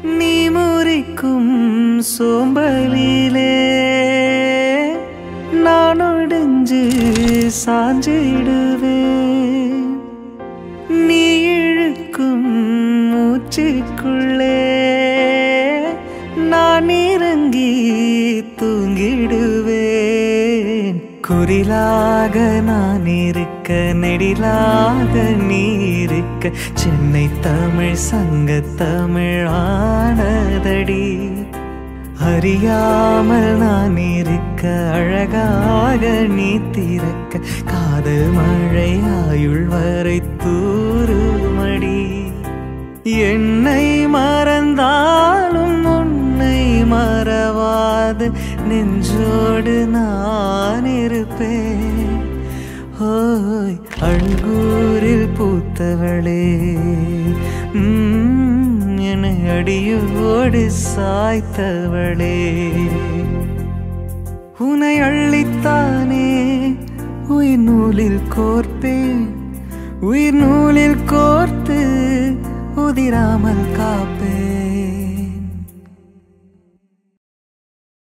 நீ முறிக்கும் சோம்பலிலே நான் ஒடிஞ்சு சாஞ்சிடுவேன். நீ இழுக்கும் மூச்சுக்குள்ளே நான் இறங்கி தூங்கிடுவேன். குரிலாக நான் இருக்க நெடிலாக நீ இருக்க சென்னை தமிழ் சங்க தமிழானதடி. அறியாமல் நான் இருக்க அழகாக நீ திறக்க காதல் மழை ஆயுள் வரை தூருமடி. என்னை மறந்தாலும் உன்னை மறவாது நெஞ்சோடு நான் இருப்பேன். ஓய் அழுகூரில் பூத்தவளே, என்னை அடியோடு சாய்த்தவளே. உன்னை அள்ளித்தானே உயிர் நூலில் கோர்ப்பேன், உயிர் நூலில் கோர்த்து உதிராமல் காப்பேன்.